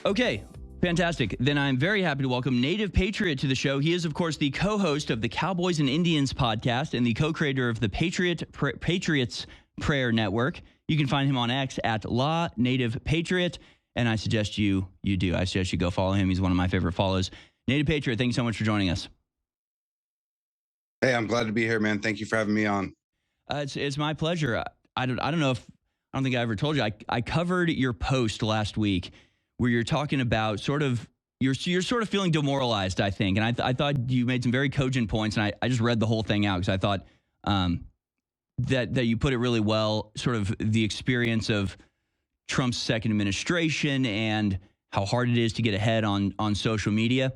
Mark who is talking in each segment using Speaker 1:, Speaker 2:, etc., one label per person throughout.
Speaker 1: Okay, fantastic. Then I'm very happy to welcome Native Patriot to the show. He is, of course, the co-host of the Cowboys and Indians podcast and the co-creator of the Patriots Prayer Network. You can find him on X at LaNativePatriot, and I suggest you do. I suggest you go follow him. He's one of my favorite follows. Native Patriot, thank you so much for joining us.
Speaker 2: Hey, I'm glad to be here, man. Thank you for having me on.
Speaker 1: It's my pleasure. I don't think I ever told you. I covered your post last week where you're talking about you're sort of feeling demoralized, I think. And I thought you made some very cogent points, and I just read the whole thing out because I thought that you put it really well, sort of the experience of Trump's second administration and how hard it is to get ahead on social media.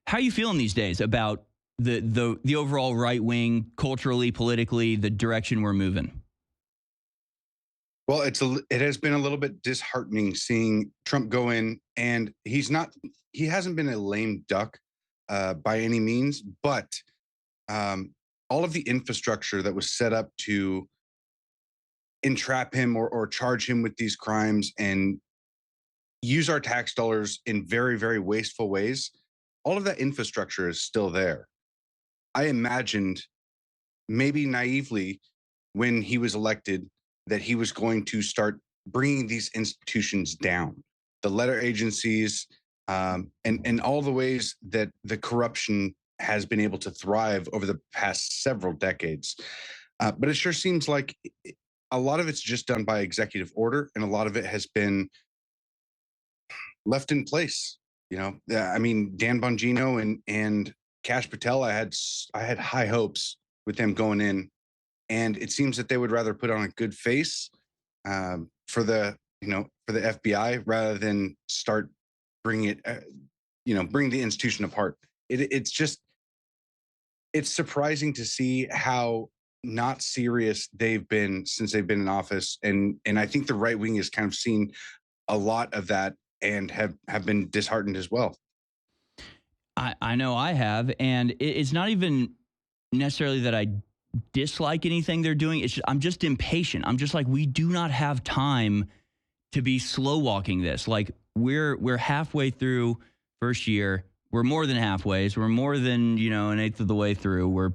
Speaker 1: How are you feeling these days about the overall right wing, culturally, politically, the direction we're moving?
Speaker 2: Well, it has been a little bit disheartening seeing Trump go in, and he hasn't been a lame duck by any means, but all of the infrastructure that was set up to entrap him or charge him with these crimes and use our tax dollars in very, very wasteful ways, all of that infrastructure is still there. I imagined, maybe naively, when he was elected, that he was going to start bringing these institutions down, the letter agencies, and all the ways that the corruption has been able to thrive over the past several decades. But it sure seems like a lot of it's just done by executive order, and a lot of it has been left in place. I mean, Dan Bongino and Kash Patel, I had high hopes with them going in, and it seems that they would rather put on a good face for the FBI rather than start bring the institution apart. It's surprising to see how not serious they've been since they've been in office, and I think the right wing has kind of seen a lot of that and have been disheartened as well.
Speaker 1: I know I have, and it's not even necessarily that I dislike anything they're doing. I'm just impatient. I'm just like, we do not have time to be slow walking this. Like we're halfway through first year. We're more than halfway. So we're more than, an eighth of the way through.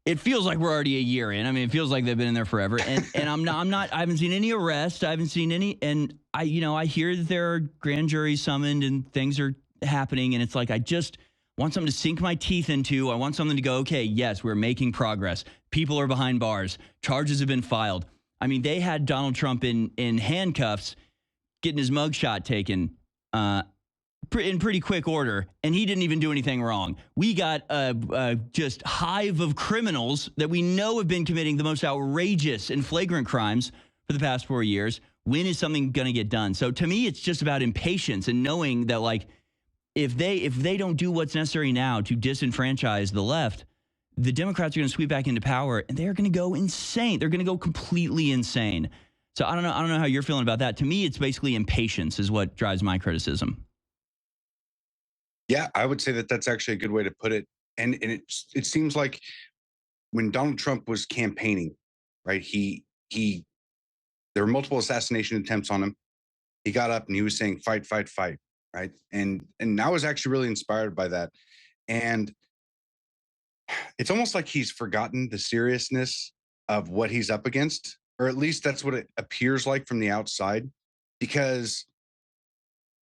Speaker 1: It feels like we're already a year in. I mean, it feels like they've been in there forever. And I haven't seen any arrests. I haven't seen any. And I hear that there are grand juries summoned and things are happening. And it's like, I just want something to sink my teeth into. I want something to go, okay, yes, we're making progress. People are behind bars. Charges have been filed. I mean, they had Donald Trump in handcuffs, getting his mugshot taken in pretty quick order, and he didn't even do anything wrong. We got a just hive of criminals that we know have been committing the most outrageous and flagrant crimes for the past 4 years. When is something going to get done? So to me, it's just about impatience and knowing that, like, if they don't do what's necessary now to disenfranchise the left, the Democrats are going to sweep back into power, and they're going to go insane. They're going to go completely insane. So I don't know how you're feeling about that. To me, it's basically impatience is what drives my criticism.
Speaker 2: Yeah, I would say that that's actually a good way to put it. And it seems like when Donald Trump was campaigning, right? There were multiple assassination attempts on him. He got up and he was saying, "Fight, fight, fight." Right. And I was actually really inspired by that. And it's almost like he's forgotten the seriousness of what he's up against, or at least that's what it appears like from the outside, because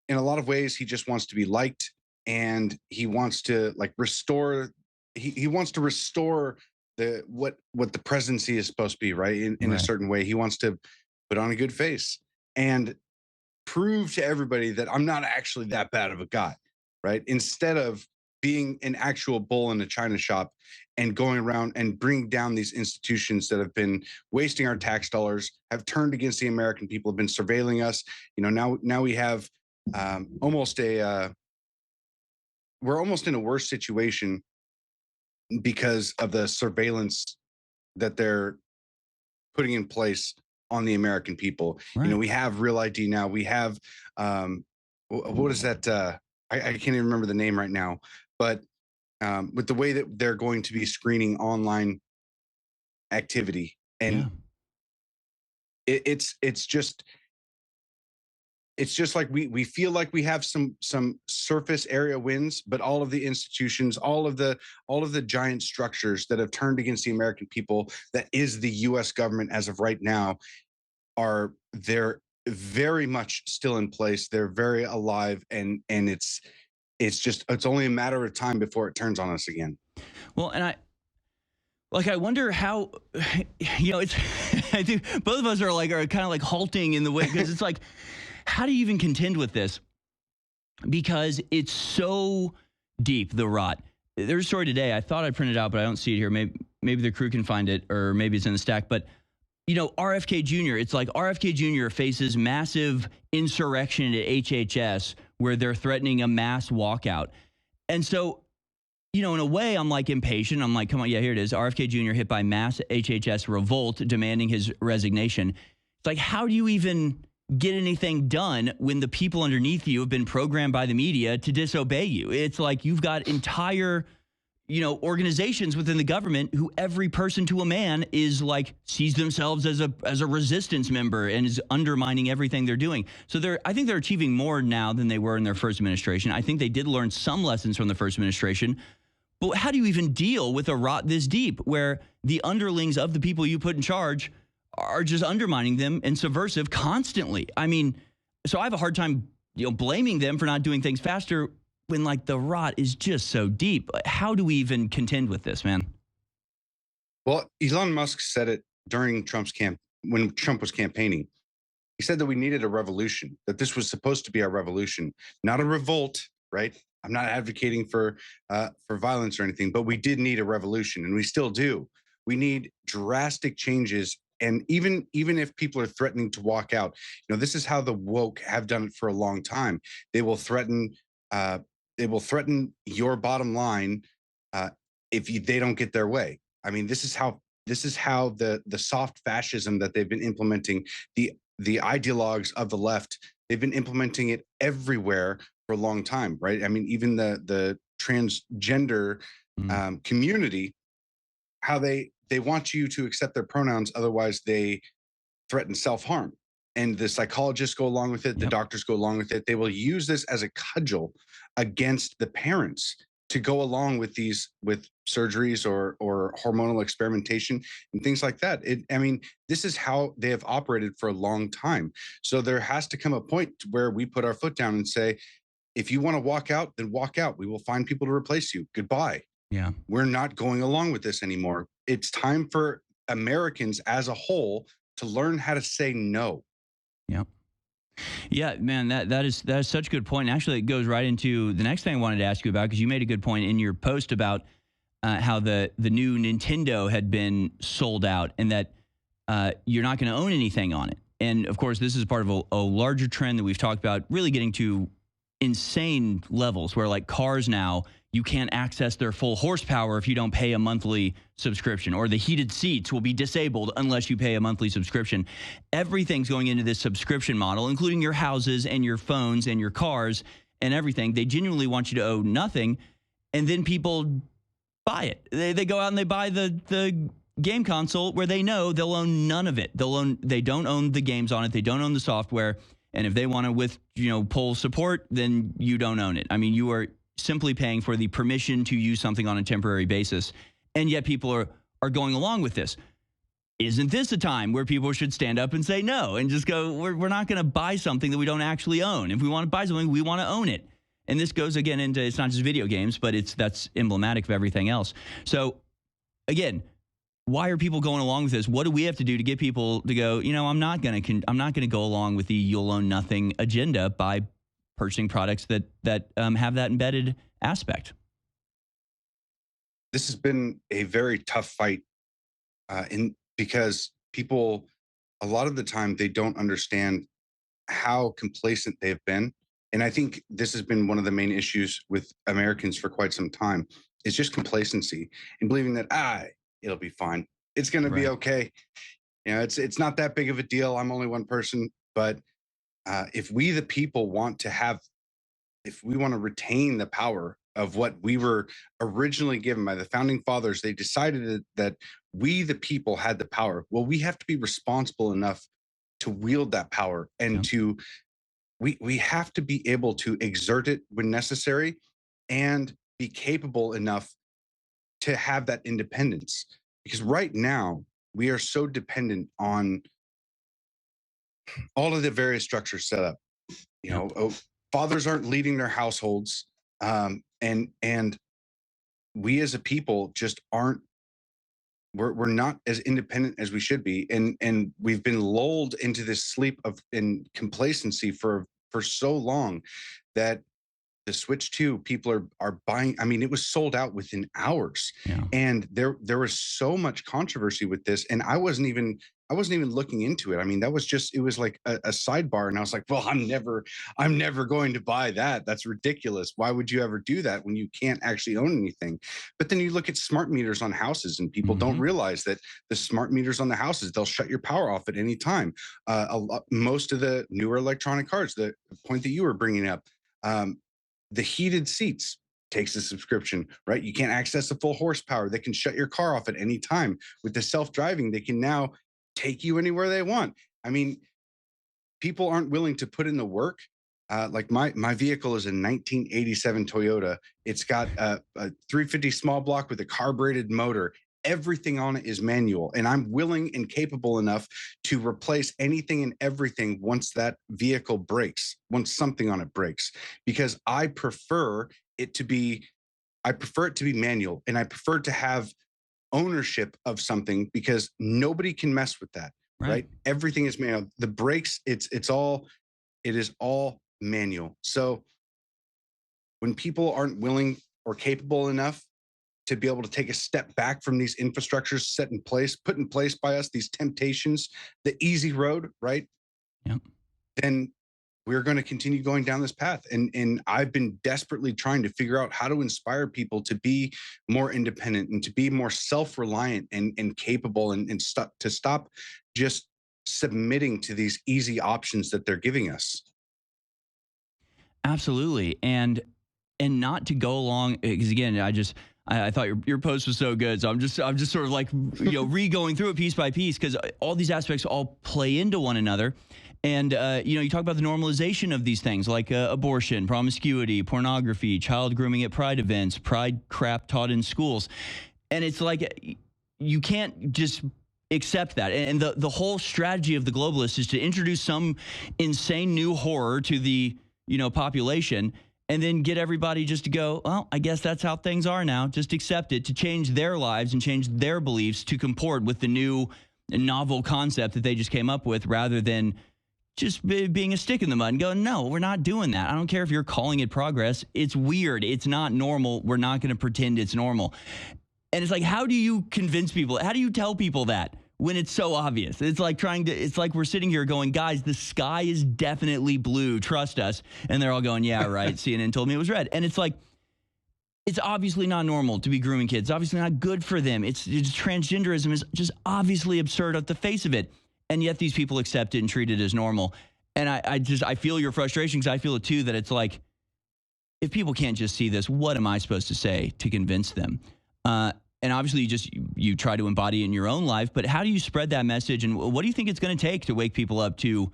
Speaker 2: in a lot of ways, he just wants to be liked, and he wants to restore. He wants to restore what the presidency is supposed to be, right? In a certain way, he wants to put on a good face and prove to everybody that I'm not actually that bad of a guy, right? Instead of being an actual bull in a china shop and going around and bring down these institutions that have been wasting our tax dollars, have turned against the American people, have been surveilling us. Now we have we're almost in a worse situation because of the surveillance that they're putting in place on the American people.
Speaker 1: Right.
Speaker 2: We have Real ID now. We have what is that? I can't even remember the name right now. But with the way that they're going to be screening online activity, and it's just it's just like we feel like we have some surface area wins, but all of the institutions, all of the giant structures that have turned against the American people, that is the U.S. government as of right now, they're very much still in place. They're very alive, and it's only a matter of time before it turns on us again.
Speaker 1: Well, and I wonder how, it's, I think both of us are kind of like halting in the way, because it's like, how do you even contend with this? Because it's so deep, the rot. There's a story today. I thought I printed it out, but I don't see it here. Maybe the crew can find it, or maybe it's in the stack. But, RFK Jr., it's like RFK Jr. faces massive insurrection at HHS where they're threatening a mass walkout. And so, in a way, I'm like impatient. I'm like, come on, yeah, here it is. RFK Jr. hit by mass HHS revolt demanding his resignation. It's like, how do you even get anything done when the people underneath you have been programmed by the media to disobey you? It's like you've got entire, organizations within the government who every person to a man is like sees themselves as a resistance member and is undermining everything they're doing. So I think they're achieving more now than they were in their first administration. I think they did learn some lessons from the first administration. But how do you even deal with a rot this deep where the underlings of the people you put in charge are just undermining them and subversive constantly? I mean, so I have a hard time, blaming them for not doing things faster when the rot is just so deep. How do we even contend with this, man?
Speaker 2: Well, Elon Musk said it during when Trump was campaigning. He said that we needed a revolution, that this was supposed to be our revolution, not a revolt, right? I'm not advocating for violence or anything, but we did need a revolution, and we still do. We need drastic changes, and even if people are threatening to walk out, this is how the woke have done it for a long time. They will threaten. They will threaten your bottom line if they don't get their way. I mean, this is how the soft fascism that they've been implementing, the ideologues of the left, they've been implementing it everywhere for a long time, right? I mean, even the transgender community, how they want you to accept their pronouns, otherwise they threaten self-harm. And the psychologists go along with it, the doctors go along with it. They will use this as a cudgel against the parents to go along with surgeries or hormonal experimentation and things like that. This is how they have operated for a long time. So there has to come a point where we put our foot down and say, if you want to walk out, then walk out. We will find people to replace you. Goodbye.
Speaker 1: Yeah.
Speaker 2: We're not going along with this anymore. It's time for Americans as a whole to learn how to say no.
Speaker 1: Yeah. Yeah, man, that is such a good point. Actually, it goes right into the next thing I wanted to ask you about, because you made a good point in your post about how the new Nintendo had been sold out, and that you're not going to own anything on it. And of course, this is part of a larger trend that we've talked about, really getting to insane levels where cars now, you can't access their full horsepower if you don't pay a monthly subscription, or the heated seats will be disabled unless you pay a monthly subscription. Everything's going into this subscription model, including your houses and your phones and your cars and everything. They genuinely want you to owe nothing, and then people buy it. They go out and they buy the game console where they know they'll own none of it. They don't own the games on it. They don't own the software. And if they want to pull support, then you don't own it. I mean, you are simply paying for the permission to use something on a temporary basis. And yet people are going along with this. Isn't this a time where people should stand up and say no and just go, we're not going to buy something that we don't actually own. If we want to buy something, we want to own it. And this goes again into, it's not just video games, but that's emblematic of everything else. So again, why are people going along with this? What do we have to do to get people to go, I'm not going to go along with the you'll own nothing agenda by purchasing products that have that embedded aspect?
Speaker 2: This has been a very tough fight because people, a lot of the time, they don't understand how complacent they've been. And I think this has been one of the main issues with Americans for quite some time, is just complacency and believing that, it'll be fine. It's going to be okay. It's not that big of a deal. I'm only one person. But if we, the people, if we want to retain the power of what we were originally given by the founding fathers, they decided that we, the people, had the power. Well, we have to be responsible enough to wield that power and to we have to be able to exert it when necessary and be capable enough to have that independence. Because right now we are so dependent on all of the various structures set up. You
Speaker 1: Yep.
Speaker 2: know, fathers aren't leading their households, and we as a people just aren't. We're not as independent as we should be, and we've been lulled into this sleep of in complacency for so long that the Switch 2 people are buying. I mean, it was sold out within hours.
Speaker 1: Yeah.
Speaker 2: And there was so much controversy with this. And I wasn't even looking into it. I mean, that was just it was like a sidebar. And I was like, well, I'm never going to buy that. That's ridiculous. Why would you ever do that when you can't actually own anything? But then you look at smart meters on houses, and people don't
Speaker 1: Mhm.
Speaker 2: realize that the smart meters on the houses, they'll shut your power off at any time. Most of the newer electronic cars, the point that you were bringing up, um, the heated seats takes a subscription, right? You can't access the full horsepower. They can shut your car off at any time. With the self-driving, they can now take you anywhere they want. I mean, people aren't willing to put in the work. Like my vehicle is a 1987 Toyota. It's got a 350 small block with a carbureted motor. Everything on it is manual, and I'm willing and capable enough to replace anything and everything once that vehicle breaks, once something on it breaks, because it to be I prefer it to be manual, and I prefer to have ownership of something because nobody can mess with that,
Speaker 1: Right.
Speaker 2: right? Everything is manual. The brakes, it is all manual. So when people aren't willing or capable enough to be able to take a step back from these infrastructures set in place, put in place by us, these temptations, the easy road, right?
Speaker 1: Yep.
Speaker 2: Then we're going to continue going down this path. And I've been desperately trying to figure out how to inspire people to be more independent and to be more self-reliant and capable to stop just submitting to these easy options that they're giving us.
Speaker 1: Absolutely. And not to go along because again, I thought your post was so good. So I'm just sort of like re-going through it piece by piece because all these aspects all play into one another. And you talk about the normalization of these things like abortion, promiscuity, pornography, child grooming at pride events, pride crap taught in schools. And it's like you can't just accept that. And the whole strategy of the globalists is to introduce some insane new horror to the population and then get everybody just to go, well, I guess that's how things are now. Just accept it, to change their lives and change their beliefs to comport with the new novel concept that they just came up with, rather than just being a stick in the mud and going, no, we're not doing that. I don't care if you're calling it progress. It's weird. It's not normal. We're not going to pretend it's normal. And it's like, how do you convince people? How do you tell people that when it's so obvious? It's like it's like we're sitting here going, guys, the sky is definitely blue. Trust us. And they're all going, yeah, right. CNN told me it was red. And it's like, it's obviously not normal to be grooming kids. It's obviously not good for them. It's transgenderism is just obviously absurd at the face of it. And yet these people accept it and treat it as normal. And I feel your frustration because I feel it too, that it's like, if people can't just see this, what am I supposed to say to convince them? And obviously, you try to embody it in your own life. But how do you spread that message? And what do you think it's going to take to wake people up to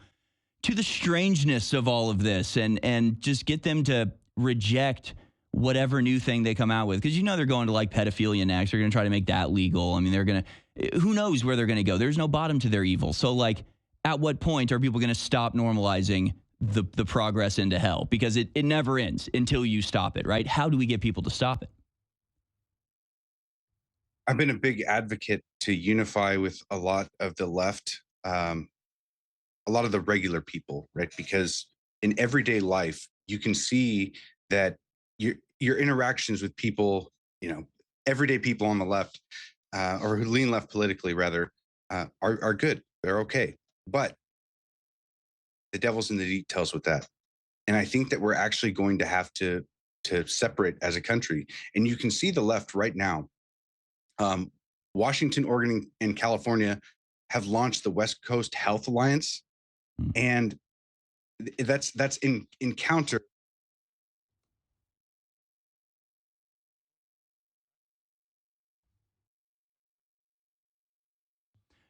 Speaker 1: the strangeness of all of this, and just get them to reject whatever new thing they come out with? Because they're going to like pedophilia next. They're going to try to make that legal. I mean, they're going to. Who knows where they're going to go? There's no bottom to their evil. So, like, at what point are people going to stop normalizing the progress into hell? Because it never ends until you stop it, right? How do we get people to stop it?
Speaker 2: I've been a big advocate to unify with a lot of the left, a lot of the regular people, right? Because in everyday life, you can see that your interactions with people, everyday people on the left, or who lean left politically, rather, are good. They're okay, but the devil's in the details with that. And I think that we're actually going to have to separate as a country. And you can see the left right now. Um, Washington, Oregon, and California have launched the West Coast Health Alliance,
Speaker 1: Mm.
Speaker 2: and that's in counter.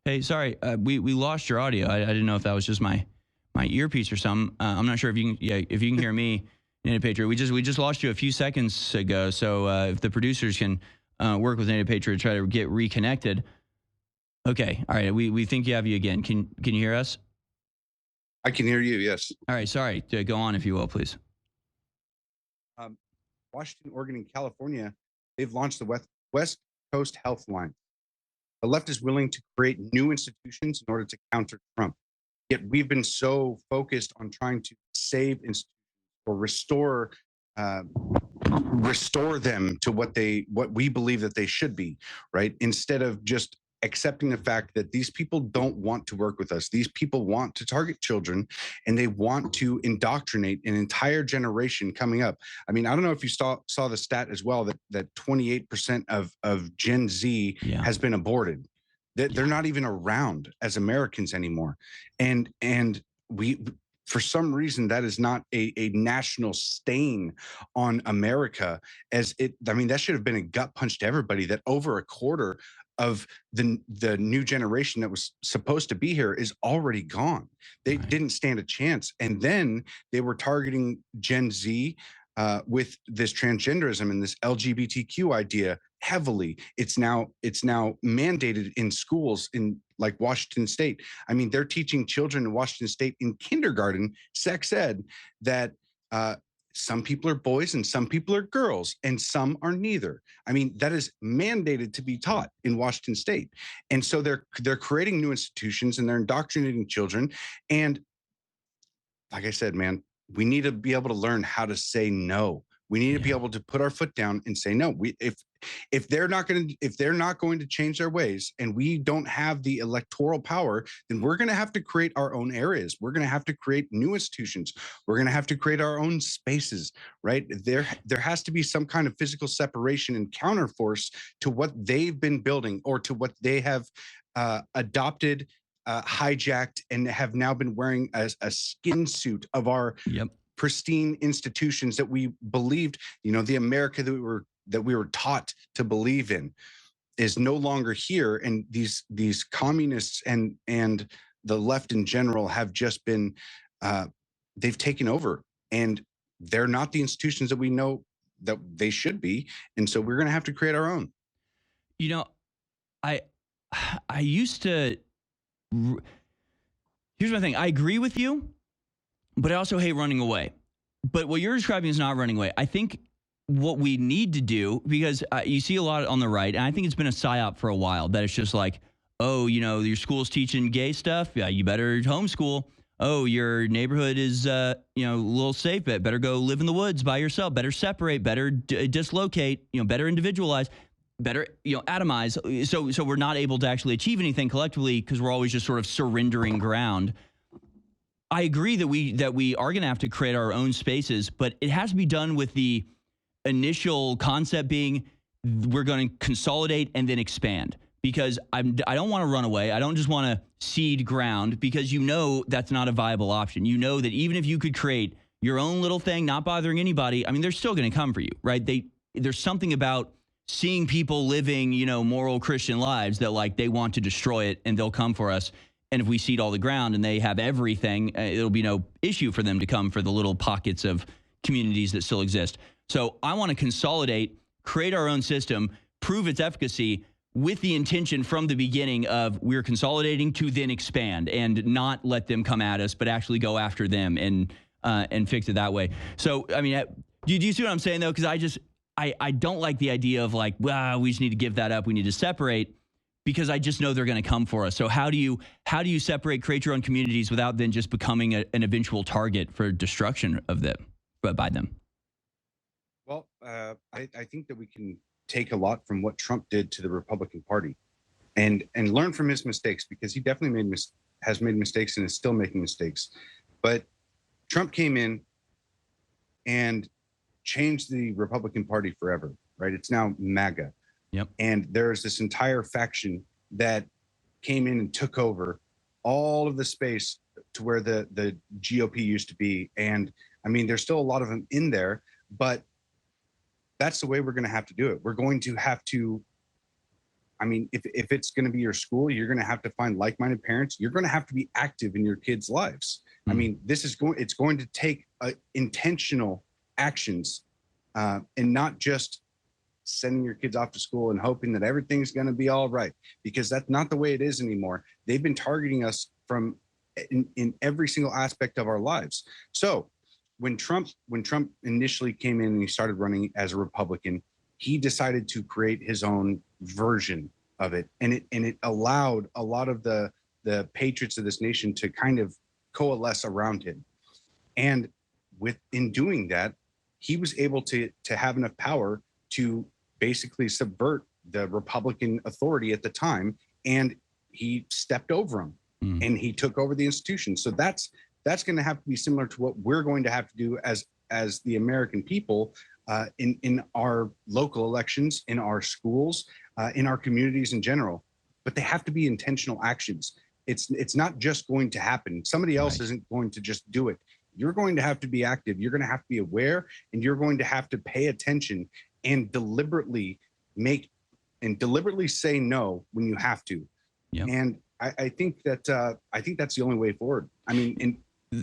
Speaker 1: Hey, sorry, we lost your audio. I didn't know if that was just my my earpiece or something. I'm not sure if you can. Yeah, if you can hear me, Native Patriot. We just lost you a few seconds ago. So if the producers can work with Native Patriot to try to get reconnected. Okay. All right. We think you have you again. Can you hear us?
Speaker 2: I can hear you. Yes.
Speaker 1: All right. Sorry. Go on if you will, please.
Speaker 2: Washington, Oregon, and California, they've launched the West Coast Health Line. The left is willing to create new institutions in order to counter Trump. Yet we've been so focused on trying to save institutions or restore them to what we believe that they should be, right? Instead of just accepting the fact that these people don't want to work with us. These people want to target children, and they want to indoctrinate an entire generation coming up. I mean, I don't know if you saw the stat as well that 28% of Gen Z has been aborted. They're not even around as Americans anymore, and we. For some reason, that is not a national stain on America. That should have been a gut punch to everybody. That over a quarter of the new generation that was supposed to be here is already gone. They didn't stand a chance. And then they were targeting Gen Z with this transgenderism and this LGBTQ idea heavily. It's now mandated in schools in like Washington State. I mean, they're teaching children in Washington State in kindergarten, sex ed, that some people are boys and some people are girls and some are neither. I mean, that is mandated to be taught in Washington State. And so they're creating new institutions and they're indoctrinating children. And like I said, man, we need to be able to learn how to say no. We need to be able to put our foot down and say no. If they're not going to change their ways, and we don't have the electoral power, then we're going to have to create our own areas. We're going to have to create new institutions. We're going to have to create our own spaces, right? There has to be some kind of physical separation and counterforce to what they've been building or to what they have adopted, hijacked, and have now been wearing a skin suit of our pristine institutions that we believed, the America that we were taught to believe in is no longer here. And these communists and the left in general have just been, they've taken over, and they're not the institutions that we know that they should be. And so we're going to have to create our own.
Speaker 1: I used to, here's my thing. I agree with you, but I also hate running away. But what you're describing is not running away. I think what we need to do, because you see a lot on the right, and I think it's been a psyop for a while, that it's just like, oh, your school's teaching gay stuff. Yeah, you better homeschool. Oh, your neighborhood is, a little safe. Better go live in the woods by yourself. Better separate. Better dislocate. Better individualize. Better, atomize. So we're not able to actually achieve anything collectively because we're always just sort of surrendering ground. I agree that we are going to have to create our own spaces, but it has to be done with the initial concept being we're going to consolidate and then expand. Because I don't want to run away. I don't just want to cede ground, because that's not a viable option. That even if you could create your own little thing, not bothering anybody, I mean, they're still going to come for you, right? There's something about seeing people living, moral Christian lives that like they want to destroy it, and they'll come for us. And if we cede all the ground and they have everything, it'll be no issue for them to come for the little pockets of communities that still exist. So I want to consolidate, create our own system, prove its efficacy with the intention from the beginning of we're consolidating to then expand, and not let them come at us, but actually go after them and fix it that way. So, I mean, do you see what I'm saying, though? Because I don't like the idea of like, well, we just need to give that up. We need to separate, because I just know they're going to come for us. So how do you separate, create your own communities without then just becoming an eventual target for destruction of them, by them?
Speaker 2: Well, I think that we can take a lot from what Trump did to the Republican Party, and learn from his mistakes, because he definitely has made mistakes and is still making mistakes. But Trump came in and changed the Republican Party forever, right? It's now MAGA.
Speaker 1: Yep.
Speaker 2: And there's this entire faction that came in and took over all of the space to where the GOP used to be. And I mean, there's still a lot of them in there, but that's the way we're going to have to do it. We're going to have to, I mean, if it's going to be your school, you're going to have to find like-minded parents. You're going to have to be active in your kids' lives. I mean, it's going to take intentional actions, and not just sending your kids off to school and hoping that everything's going to be all right, because that's not the way it is anymore. They've been targeting us from in every single aspect of our lives. So when Trump initially came in and he started running as a Republican, he decided to create his own version of it, and it allowed a lot of the patriots of this nation to kind of coalesce around him. And in doing that, he was able to have enough power to basically subvert the Republican authority at the time, and he stepped over him and he took over the institution. So that's going to have to be similar to what we're going to have to do as the American people, in our local elections, in our schools, in our communities in general. But they have to be intentional actions. It's not just going to happen. Somebody else isn't going to just do it. You're going to have to be active. You're going to have to be aware, and you're going to have to pay attention and deliberately say no when you have to. Yep. And I think that's the only way forward. I mean,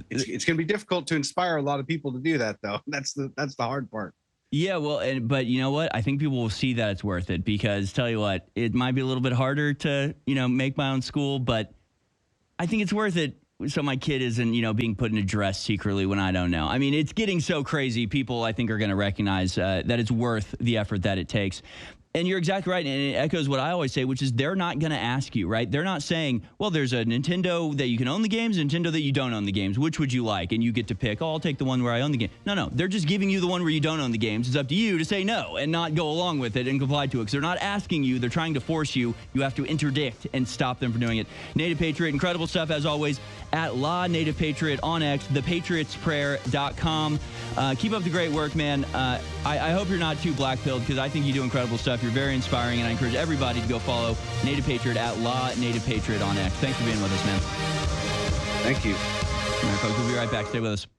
Speaker 2: it's going to be difficult to inspire a lot of people to do that, though. That's the hard part.
Speaker 1: Yeah, well, but you know what? I think people will see that it's worth it, because tell you what, it might be a little bit harder to, make my own school, but I think it's worth it. So my kid isn't, being put in a dress secretly when I don't know. I mean, it's getting so crazy. People, I think, are going to recognize that it's worth the effort that it takes. And you're exactly right. And it echoes what I always say, which is they're not going to ask you, right? They're not saying, well, there's a Nintendo that you can own the games, Nintendo that you don't own the games. Which would you like? And you get to pick, I'll take the one where I own the game. No. They're just giving you the one where you don't own the games. It's up to you to say no and not go along with it and comply to it. Because they're not asking you. They're trying to force you. You have to interdict and stop them from doing it. Native Patriot, incredible stuff as always at LaNativePatriot on X, thepatriotsprayer.com. Keep up the great work, man. I hope you're not too black-pilled, because I think you do incredible stuff. You're very inspiring, and I encourage everybody to go follow Native Patriot at LaNativePatriot on X. Thanks for being with us, man.
Speaker 2: Thank you.
Speaker 1: All right, folks, we'll be right back. Stay with us.